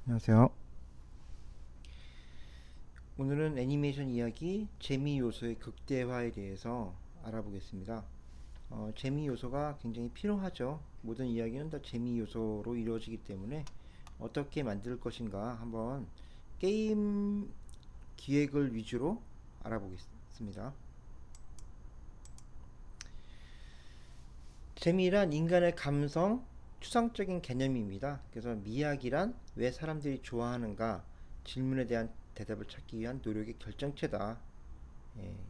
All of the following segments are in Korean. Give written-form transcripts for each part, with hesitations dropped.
안녕하세요. 오늘은 애니메이션 이야기 재미 요소의 극대화에 대해서 알아보겠습니다. 재미 요소가 굉장히 필요하죠. 모든 이야기는 다 재미 요소로 이루어지기 때문에 어떻게 만들 것인가 한번 게임 기획을 위주로 알아보겠습니다. 재미란 인간의 감성, 추상적인 개념입니다. 그래서 미학이란 왜 사람들이 좋아하는가 질문에 대한 대답을 찾기 위한 노력의 결정체다.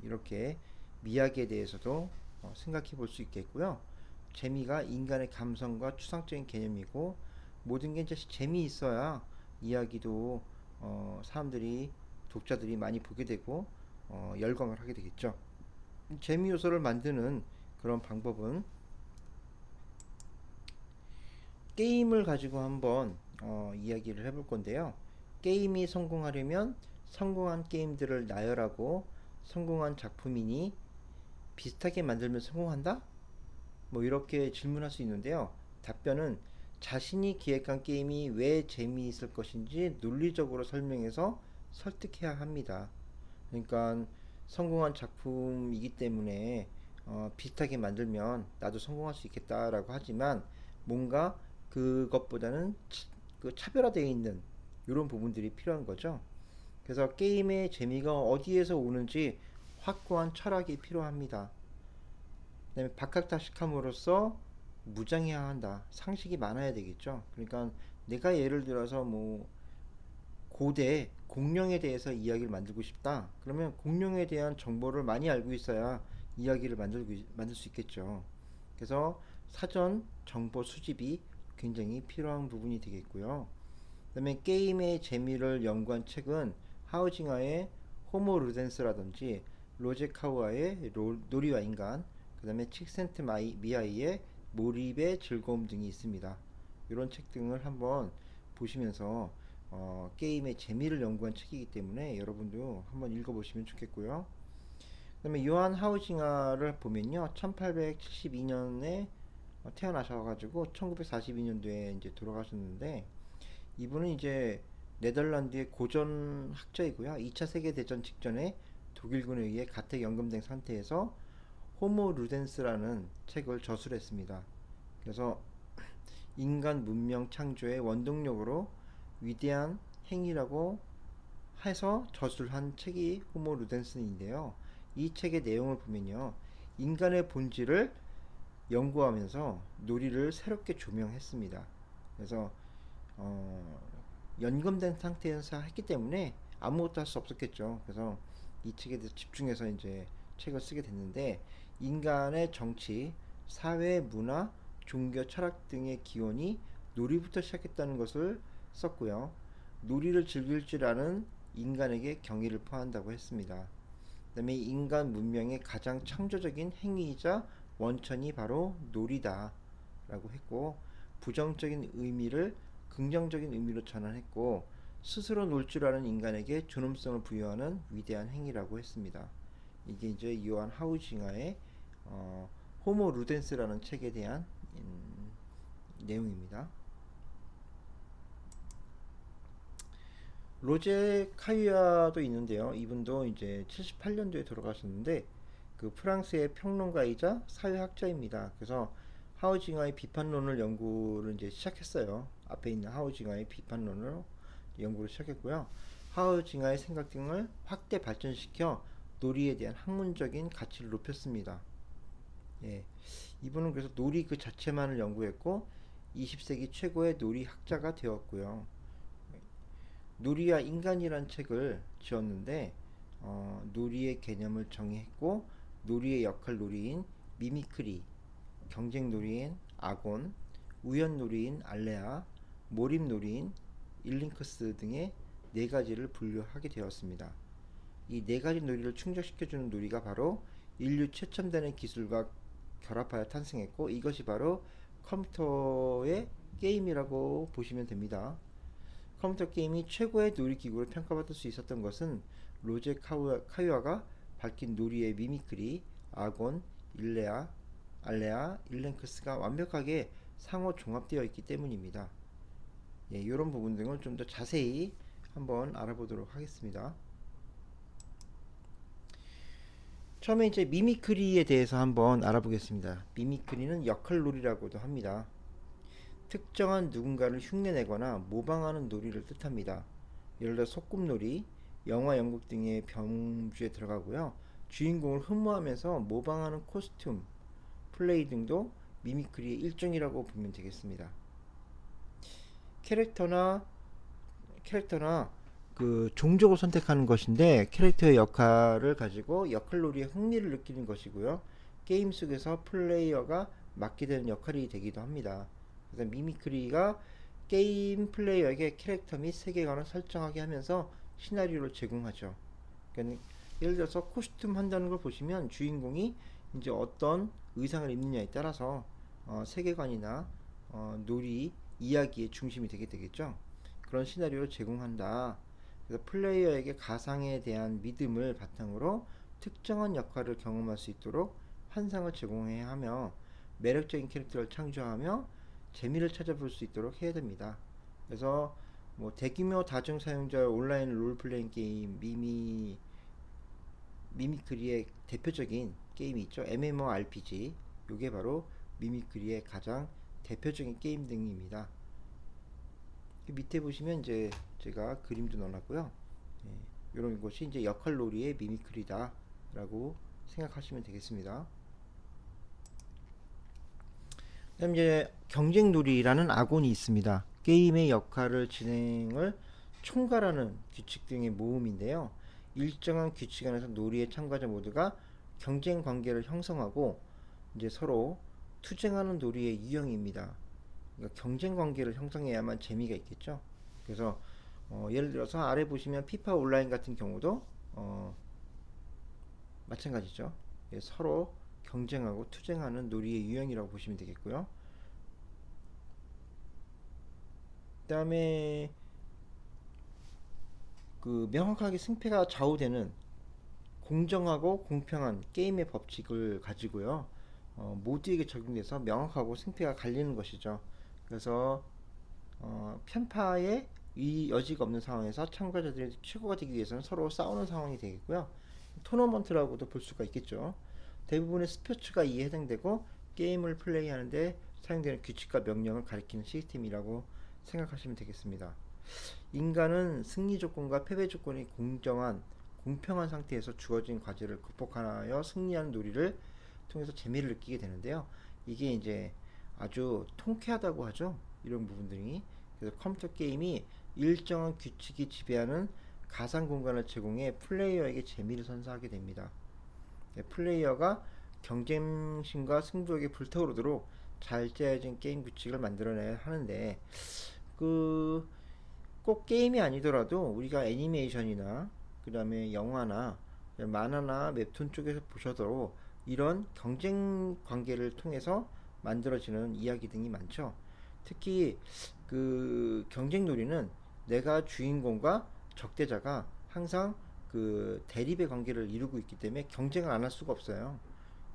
이렇게 미학에 대해서도 생각해 볼 수 있겠고요. 재미가 인간의 감성과 추상적인 개념이고 모든 게 이제 재미있어야 이야기도 사람들이 독자들이 많이 보게 되고 열광을 하게 되겠죠. 재미 요소를 만드는 그런 방법은 게임을 가지고 한번 이야기를 해볼 건데요. 게임이 성공하려면 성공한 게임들을 나열하고 성공한 작품이니 비슷하게 만들면 성공한다? 뭐 이렇게 질문할 수 있는데요. 답변은 자신이 기획한 게임이 왜 재미있을 것인지 논리적으로 설명해서 설득해야 합니다. 그러니까 성공한 작품이기 때문에 비슷하게 만들면 나도 성공할 수 있겠다라고 하지만 뭔가 그것보다는 그 차별화되어 있는 이런 부분들이 필요한 거죠. 그래서 게임의 재미가 어디에서 오는지 확고한 철학이 필요합니다. 그다음에 박학다식함으로써 무장해야 한다. 상식이 많아야 되겠죠. 그러니까 내가 예를 들어서 뭐 고대 공룡에 대해서 이야기를 만들고 싶다. 그러면 공룡에 대한 정보를 많이 알고 있어야 이야기를 만들 수 있겠죠. 그래서 사전 정보 수집이 굉장히 필요한 부분이 되겠고요. 그다음에 게임의 재미를 연구한 책은 하우징어의 호모 루덴스라든지 로제 카우아의 놀이와 인간, 그다음에 칙센트 미아이의 몰입의 즐거움 등이 있습니다. 이런 책 등을 한번 보시면서 게임의 재미를 연구한 책이기 때문에 여러분도 한번 읽어보시면 좋겠고요. 그다음에 요한 하우징어를 보면요, 1872년에 태어나셔가지고 1942년도에 이제 돌아가셨는데 이분은 이제 네덜란드의 고전 학자이고요. 2차 세계대전 직전에 독일군에 의해 가택 연금된 상태에서 호모 루덴스라는 책을 저술했습니다. 그래서 인간 문명 창조의 원동력으로 위대한 행위라고 해서 저술한 책이 호모 루덴스인데요. 이 책의 내용을 보면요. 인간의 본질을 연구하면서 놀이를 새롭게 조명했습니다. 그래서 어, 연금된 상태에서 했기 때문에 아무것도 할 수 없었겠죠. 그래서 이 책에 대해서 집중해서 이제 책을 쓰게 됐는데 인간의 정치, 사회, 문화, 종교, 철학 등의 기원이 놀이부터 시작했다는 것을 썼고요. 놀이를 즐길 줄 아는 인간에게 경의를 표한다고 했습니다. 그다음에 인간 문명의 가장 창조적인 행위이자 원천이 바로 놀이다라고 했고 부정적인 의미를 긍정적인 의미로 전환했고 스스로 놀 줄 아는 인간에게 존엄성을 부여하는 위대한 행위라고 했습니다. 이게 이제 요한 하우징어의 어, 호모 루덴스라는 책에 대한 내용입니다. 로제 카이아도 있는데요. 이분도 이제 78년도에 돌아가셨는데 그 프랑스의 평론가이자 사회학자입니다. 그래서 하우징어의 비판론을 연구를 이제 시작했어요. 앞에 있는 하우징어의 비판론을 연구를 시작했고요. 하우징어의 생각 등을 확대 발전시켜 놀이에 대한 학문적인 가치를 높였습니다. 예. 이분은 그래서 놀이 그 자체만을 연구했고 20세기 최고의 놀이 학자가 되었고요. 놀이와 인간이란 책을 지었는데 놀이의 개념을 정의했고 놀이의 역할 놀이인 미미크리, 경쟁 놀이인 아곤, 우연 놀이인 알레아, 몰입 놀이인 일링크스 등의 네 가지를 분류하게 되었습니다. 이 네 가지 놀이를 충족시켜주는 놀이가 바로 인류 최첨단의 기술과 결합하여 탄생했고 이것이 바로 컴퓨터의 게임이라고 보시면 됩니다. 컴퓨터 게임이 최고의 놀이기구로 평가받을 수 있었던 것은 로제 카유아가 밝힌 놀이의 미미크리, 아곤, 일레아, 알레아, 일랭크스가 완벽하게 상호 종합되어 있기 때문입니다. 예, 이런 부분 등을 좀 더 자세히 한번 알아보도록 하겠습니다. 처음에 이제 미미크리에 대해서 한번 알아보겠습니다. 미미크리는 역할놀이라고도 합니다. 특정한 누군가를 흉내내거나 모방하는 놀이를 뜻합니다. 예를 들어 소꿉놀이, 영화, 연극 등의 병주에 들어가고요. 주인공을 흠모하면서 모방하는 코스튬, 플레이 등도 미미크리의 일종이라고 보면 되겠습니다. 캐릭터나 캐릭터나 그 종족을 선택하는 것인데 캐릭터의 역할을 가지고 역할놀이에 흥미를 느끼는 것이고요. 게임 속에서 플레이어가 맡게 되는 역할이 되기도 합니다. 그래서 미미크리가 게임 플레이어에게 캐릭터 및 세계관을 설정하게 하면서 시나리오를 제공하죠. 그러니까 예를 들어서 코스튬 한다는 걸 보시면 주인공이 이제 어떤 의상을 입느냐에 따라서 세계관이나 놀이, 이야기의 중심이 되게 되겠죠. 그런 시나리오를 제공한다. 그래서 플레이어에게 가상에 대한 믿음을 바탕으로 특정한 역할을 경험할 수 있도록 환상을 제공해야 하며 매력적인 캐릭터를 창조하며 재미를 찾아볼 수 있도록 해야 됩니다. 그래서 뭐 대규모 다중 사용자 온라인 롤플레잉 게임 미미크리의 대표적인 게임이 있죠. MMORPG. 이게 바로 미미크리의 가장 대표적인 게임 등입니다. 밑에 보시면 이제 제가 그림도 넣어놨고요. 예, 이런 것이 이제 역할놀이의 미미크리다라고 생각하시면 되겠습니다. 그다음 이제 경쟁놀이라는 악원이 있습니다. 게임의 역할을 진행을 총괄하는 규칙 등의 모음인데요. 일정한 규칙 안에서 놀이의 참가자 모두가 경쟁 관계를 형성하고 이제 서로 투쟁하는 놀이의 유형입니다. 그러니까 경쟁 관계를 형성해야만 재미가 있겠죠. 그래서 예를 들어서 아래 보시면 피파 온라인 같은 경우도 마찬가지죠. 예, 서로 경쟁하고 투쟁하는 놀이의 유형이라고 보시면 되겠고요. 그다음에 그 명확하게 승패가 좌우되는 공정하고 공평한 게임의 법칙을 가지고요. 모두에게 적용돼서 명확하고 승패가 갈리는 것이죠. 그래서 편파의 이 여지가 없는 상황에서 참가자들이 최고가 되기 위해서는 서로 싸우는 상황이 되겠고요. 토너먼트라고도 볼 수가 있겠죠. 대부분의 스포츠가 이에 해당되고 게임을 플레이하는데 사용되는 규칙과 명령을 가리키는 시스템이라고 생각하시면 되겠습니다. 인간은 승리 조건과 패배 조건이 공평한 상태에서 주어진 과제를 극복하여 승리하는 놀이를 통해서 재미를 느끼게 되는데요. 이게 이제 아주 통쾌하다고 하죠. 이런 부분들이. 그래서 컴퓨터 게임이 일정한 규칙이 지배하는 가상 공간을 제공해 플레이어에게 재미를 선사하게 됩니다. 플레이어가 경쟁심과 승부욕에 불타오르도록 잘 짜여진 게임 규칙을 만들어내야 하는데 그 꼭 게임이 아니더라도 우리가 애니메이션이나 그 다음에 영화나 만화나 웹툰 쪽에서 보셔도 이런 경쟁 관계를 통해서 만들어지는 이야기 등이 많죠. 특히 그 경쟁 놀이는 내가 주인공과 적대자가 항상 그 대립의 관계를 이루고 있기 때문에 경쟁을 안 할 수가 없어요.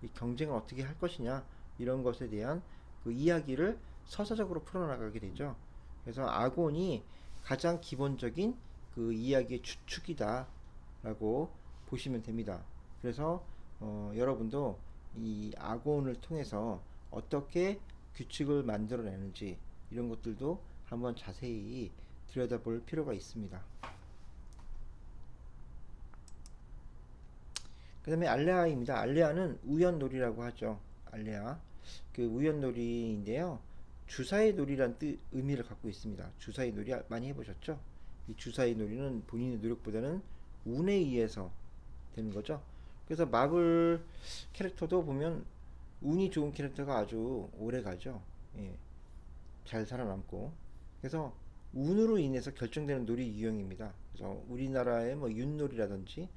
이 경쟁을 어떻게 할 것이냐 이런 것에 대한 그 이야기를 서사적으로 풀어나가게 되죠. 그래서 아곤이 가장 기본적인 그 이야기의 주축이다라고 보시면 됩니다. 그래서 여러분도 이 아곤을 통해서 어떻게 규칙을 만들어내는지 이런 것들도 한번 자세히 들여다볼 필요가 있습니다. 그 다음에 알레아입니다. 알레아는 우연놀이라고 하죠. 알레아. 그 우연놀이인데요. 주사위 놀이란 의미를 갖고 있습니다. 주사위 놀이 많이 해보셨죠? 이 주사위 놀이는 본인의 노력보다는 운에 의해서 되는 거죠. 그래서 마블 캐릭터도 보면 운이 좋은 캐릭터가 아주 오래 가죠. 예, 잘 살아남고. 그래서 운으로 인해서 결정되는 놀이 유형입니다. 그래서 우리나라의 뭐 윷놀이라든지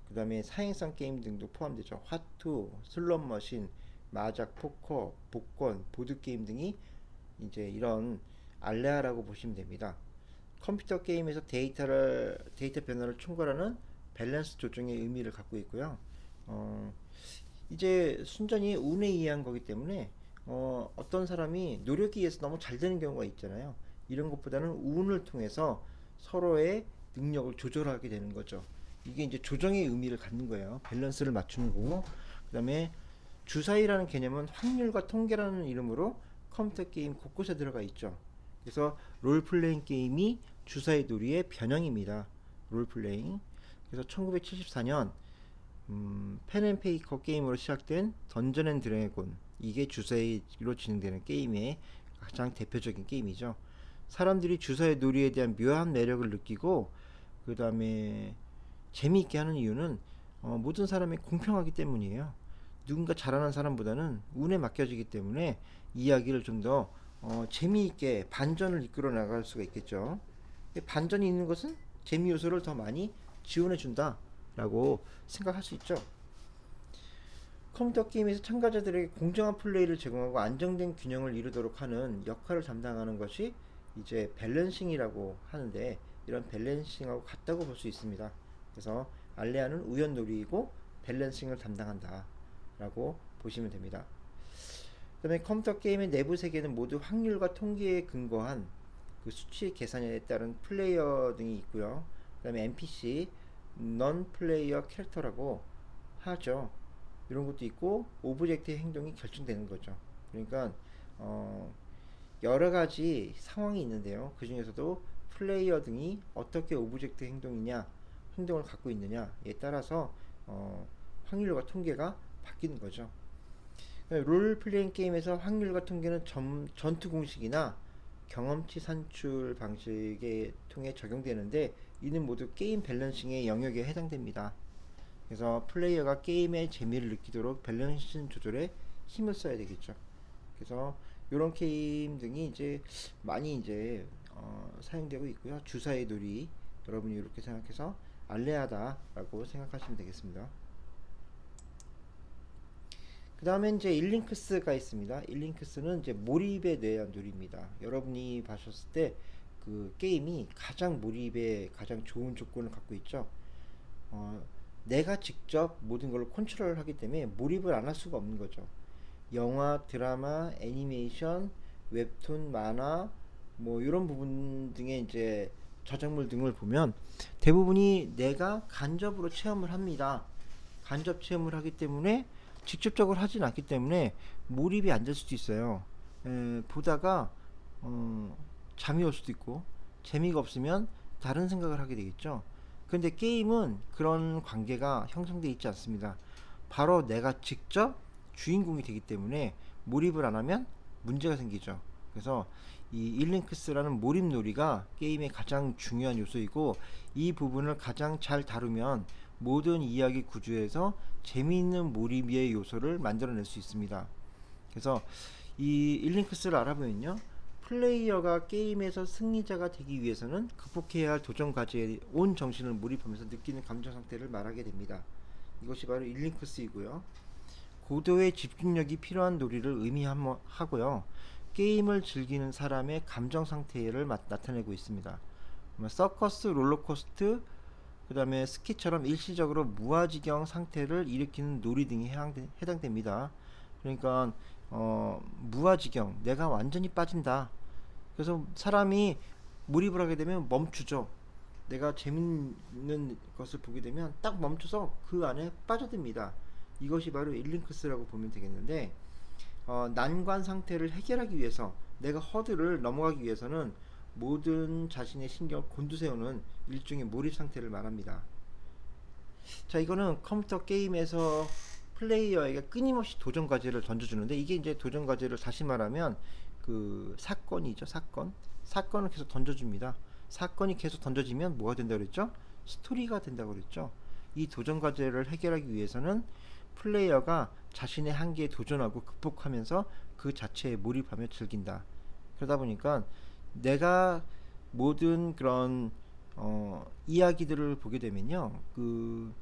그 다음에 사행성 게임 등도 포함되죠. 화투, 슬롯머신, 마작, 포커, 복권, 보드게임 등이 이제 이런 알레아라고 보시면 됩니다. 컴퓨터 게임에서 데이터 변화를 총괄하는 밸런스 조정의 의미를 갖고 있고요. 이제 순전히 운에 의한 거기 때문에 어떤 사람이 노력에 의해서 너무 잘 되는 경우가 있잖아요. 이런 것보다는 운을 통해서 서로의 능력을 조절하게 되는 거죠. 이게 이제 조정의 의미를 갖는 거예요. 밸런스를 맞추는 거고. 그다음에 주사위라는 개념은 확률과 통계라는 이름으로 컴퓨터 게임 곳곳에 들어가 있죠. 그래서 롤플레잉 게임이 주사위 놀이의 변형입니다. 롤플레잉. 그래서 1974년 펜앤페이커 게임으로 시작된 던전 앤 드래곤, 이게 주사위로 진행되는 게임의 가장 대표적인 게임이죠. 사람들이 주사위 놀이에 대한 묘한 매력을 느끼고 그 다음에 재미있게 하는 이유는 모든 사람이 공평하기 때문이에요. 누군가 잘하는 사람보다는 운에 맡겨지기 때문에 이야기를 좀 더 재미있게 반전을 이끌어 나갈 수가 있겠죠. 반전이 있는 것은 재미 요소를 더 많이 지원해 준다라고 생각할 수 있죠. 컴퓨터 게임에서 참가자들에게 공정한 플레이를 제공하고 안정된 균형을 이루도록 하는 역할을 담당하는 것이 이제 밸런싱이라고 하는데, 이런 밸런싱하고 같다고 볼 수 있습니다. 그래서 알레아는 우연놀이이고 밸런싱을 담당한다 라고 보시면 됩니다. 그 다음에 컴퓨터 게임의 내부 세계는 모두 확률과 통계에 근거한 그 수치 계산에 따른 플레이어 등이 있고요. 그 다음에 NPC, non 플레이어 캐릭터라고 하죠. 이런 것도 있고 오브젝트의 행동이 결정되는 거죠. 그러니까 여러 가지 상황이 있는데요. 그 중에서도 플레이어 등이 어떻게 오브젝트 행동을 갖고 있느냐에 따라서 확률과 통계가 바뀌는 거죠. 롤플레잉 게임에서 확률과 통계는 전투 공식이나 경험치 산출 방식에 통해 적용되는데, 이는 모두 게임 밸런싱의 영역에 해당됩니다. 그래서 플레이어가 게임의 재미를 느끼도록 밸런싱 조절에 힘을 써야 되겠죠. 그래서 이런 게임 등이 이제 많이 이제 사용되고 있고요. 주사위 놀이, 여러분이 이렇게 생각해서 알레하다라고 생각하시면 되겠습니다. 그 다음에 이제 일링크스가 있습니다. 일링크스는 이제 몰입에 대한 놀이입니다. 여러분이 보셨을 때 그 게임이 가장 몰입에 가장 좋은 조건을 갖고 있죠. 내가 직접 모든 걸 컨트롤하기 때문에 몰입을 안 할 수가 없는 거죠. 영화, 드라마, 애니메이션, 웹툰, 만화, 뭐 이런 부분 등의 이제 저작물 등을 보면 대부분이 내가 간접으로 체험을 합니다. 간접 체험을 하기 때문에 직접적으로 하진 않기 때문에 몰입이 안 될 수도 있어요. 보다가 잠이 올 수도 있고 재미가 없으면 다른 생각을 하게 되겠죠. 근데 게임은 그런 관계가 형성되어 있지 않습니다. 바로 내가 직접 주인공이 되기 때문에 몰입을 안 하면 문제가 생기죠. 그래서 이 일링크스라는 몰입놀이가 게임의 가장 중요한 요소이고, 이 부분을 가장 잘 다루면 모든 이야기 구조에서 재미있는 몰입의 요소를 만들어낼 수 있습니다. 그래서 이 일링크스를 알아보면요, 플레이어가 게임에서 승리자가 되기 위해서는 극복해야 할 도전 과제에 온 정신을 몰입하면서 느끼는 감정 상태를 말하게 됩니다. 이것이 바로 일링크스이고요. 고도의 집중력이 필요한 놀이를 의미하고요. 게임을 즐기는 사람의 감정 상태를 나타내고 있습니다. 서커스, 롤러코스터, 그 다음에 스키처럼 일시적으로 무아지경 상태를 일으키는 놀이 등이 해당됩니다. 그러니까 무아지경, 내가 완전히 빠진다. 그래서 사람이 몰입을 하게 되면 멈추죠. 내가 재밌는 것을 보게 되면 딱 멈춰서 그 안에 빠져듭니다. 이것이 바로 일링크스라고 보면 되겠는데, 난관 상태를 해결하기 위해서, 내가 허들을 넘어가기 위해서는 모든 자신의 신경을 곤두세우는 일종의 몰입 상태를 말합니다. 자, 이거는 컴퓨터 게임에서 플레이어에게 끊임없이 도전 과제를 던져주는데, 이게 이제 도전 과제를 다시 말하면 그 사건이죠. 사건을 계속 던져줍니다. 사건이 계속 던져지면 뭐가 된다고 그랬죠? 스토리가 된다고 그랬죠. 이 도전 과제를 해결하기 위해서는 플레이어가 자신의 한계에 도전하고 극복하면서 그 자체에 몰입하며 즐긴다. 그러다 보니까 내가 모든 그런 이야기들을 보게 되면요, 그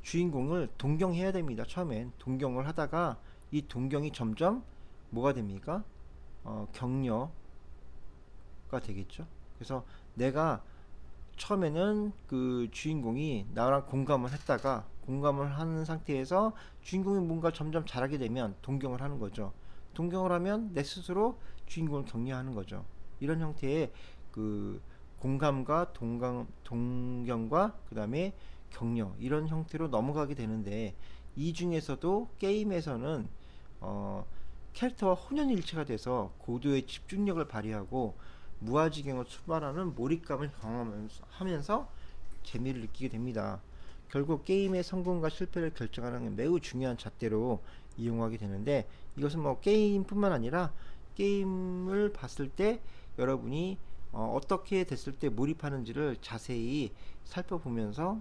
주인공을 동경해야 됩니다. 처음엔 동경을 하다가 이 동경이 점점 뭐가 됩니까? 격려가 되겠죠. 그래서 내가 처음에는 그 주인공이 나랑 공감을 했다가, 공감을 하는 상태에서 주인공이 뭔가 점점 잘하게 되면 동경을 하는 거죠. 동경을 하면 내 스스로 주인공을 격려하는 거죠. 이런 형태의 그 공감과 동경과 그 다음에 격려 이런 형태로 넘어가게 되는데, 이 중에서도 게임에서는 캐릭터와 혼연일체가 돼서 고도의 집중력을 발휘하고 무아지경을 초발하는 몰입감을 경험하면서 재미를 느끼게 됩니다. 결국 게임의 성공과 실패를 결정하는 매우 중요한 잣대로 이용하게 되는데, 이것은 뭐 게임뿐만 아니라 게임을 봤을 때 여러분이 어떻게 됐을 때 몰입하는지를 자세히 살펴보면서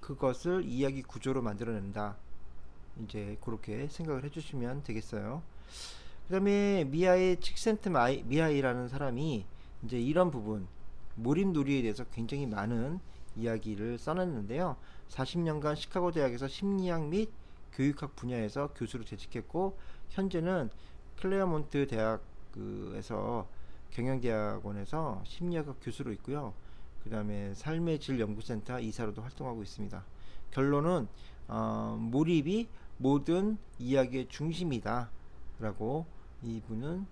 그것을 이야기 구조로 만들어낸다. 이제 그렇게 생각을 해주시면 되겠어요. 그 다음에 미아의 칙센트 미아이라는 사람이 이제 이런 부분, 몰입놀이에 대해서 굉장히 많은 이야기를 써놨는데요. 40년간 시카고 대학에서 심리학 및 교육학 분야에서 교수로 재직했고, 현재는 클레어몬트 대학에서 경영대학원에서 심리학과 교수로 있고요. 그 다음에 삶의 질 연구센터 이사로도 활동하고 있습니다. 결론은 몰입이 모든 이야기의 중심이다 라고 이분은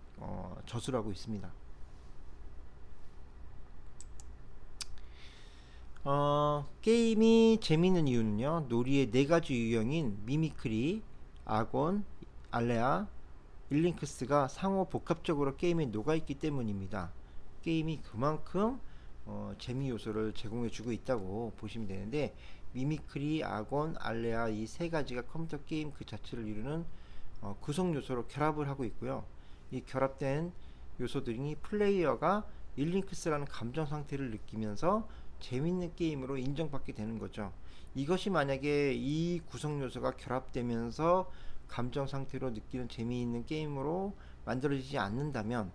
저술하고 있습니다. 게임이 재밌는 이유는요, 놀이의 네 가지 유형인 미미크리, 악원, 알레아, 일링크스가 상호 복합적으로 게임에 녹아있기 때문입니다. 게임이 그만큼 재미 요소를 제공해주고 있다고 보시면 되는데, 미미크리, 악원, 알레아 이 세 가지가 컴퓨터 게임 그 자체를 이루는 구성 요소로 결합을 하고 있고요. 이 결합된 요소들이 플레이어가 일링크스라는 감정 상태를 느끼면서 재밌는 게임으로 인정받게 되는 거죠. 이것이 만약에 이 구성 요소가 결합되면서 감정 상태로 느끼는 재미있는 게임으로 만들어지지 않는다면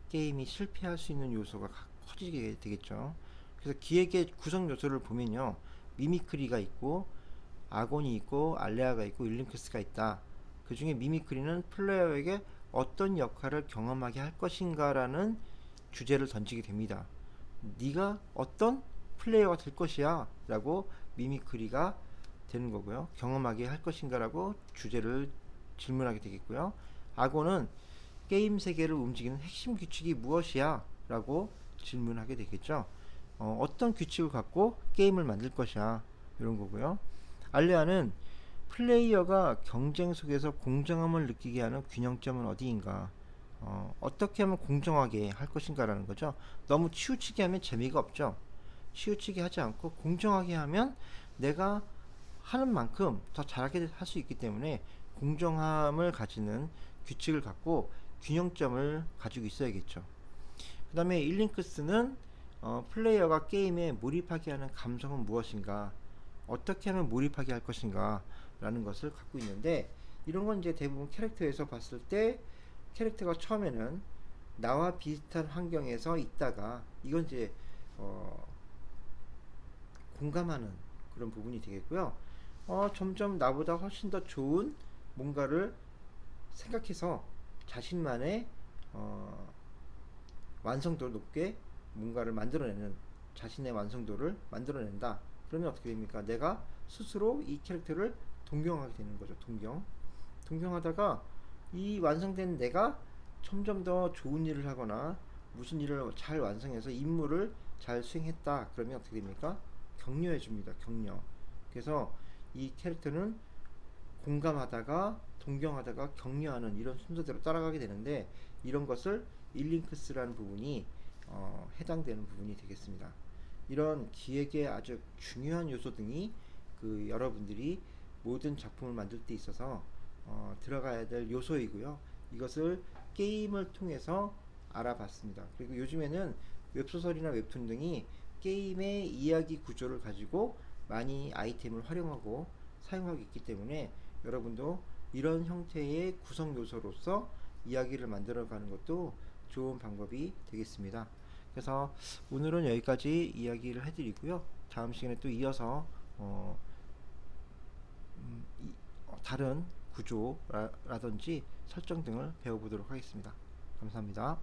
게임이 실패할 수 있는 요소가 커지게 되겠죠. 그래서 기획의 구성 요소를 보면요, 미미크리가 있고 아곤이 있고 알레아가 있고 일링크스가 있다. 그 중에 미미크리는 플레이어에게 어떤 역할을 경험하게 할 것인가라는 주제를 던지게 됩니다. 네가 어떤 플레이어가 될 것이야 라고 미미크리가 되는 거고요. 경험하게 할 것인가 라고 주제를 질문하게 되겠고요. 악어는 게임 세계를 움직이는 핵심 규칙이 무엇이야 라고 질문하게 되겠죠. 어떤 규칙을 갖고 게임을 만들 것이야, 이런 거고요. 알레아는 플레이어가 경쟁 속에서 공정함을 느끼게 하는 균형점은 어디인가, 어떻게 하면 공정하게 할 것인가 라는 거죠. 너무 치우치게 하면 재미가 없죠. 치우치게 하지 않고 공정하게 하면 내가 하는 만큼 더 잘하게 할 수 있기 때문에 공정함을 가지는 규칙을 갖고 균형점을 가지고 있어야겠죠. 그 다음에 일링크스는 플레이어가 게임에 몰입하게 하는 감성은 무엇인가, 어떻게 하면 몰입하게 할 것인가 라는 것을 갖고 있는데, 이런 건 이제 대부분 캐릭터에서 봤을 때 캐릭터가 처음에는 나와 비슷한 환경에서 있다가, 이건 이제 공감하는 그런 부분이 되겠고요. 점점 나보다 훨씬 더 좋은 뭔가를 생각해서 자신만의 완성도 높게 뭔가를 만들어내는, 자신의 완성도를 만들어낸다. 그러면 어떻게 됩니까? 내가 스스로 이 캐릭터를 동경하게 되는 거죠. 동경하다가 이 완성된 내가 점점 더 좋은 일을 하거나 무슨 일을 잘 완성해서 임무를 잘 수행했다. 그러면 어떻게 됩니까? 격려해 줍니다. 격려. 그래서 이 캐릭터는 공감하다가 동경하다가 격려하는 이런 순서대로 따라가게 되는데, 이런 것을 일링크스라는 부분이 해당되는 부분이 되겠습니다. 이런 기획의 아주 중요한 요소 등이 여러분들이 모든 작품을 만들 때 있어서 들어가야 될 요소이고요. 이것을 게임을 통해서 알아봤습니다. 그리고 요즘에는 웹소설이나 웹툰 등이 게임의 이야기 구조를 가지고 많이 아이템을 활용하고 사용하고 있기 때문에 여러분도 이런 형태의 구성 요소로서 이야기를 만들어가는 것도 좋은 방법이 되겠습니다. 그래서 오늘은 여기까지 이야기를 해드리고요. 다음 시간에 또 이어서 다른 구조라든지 설정 등을 배워보도록 하겠습니다. 감사합니다.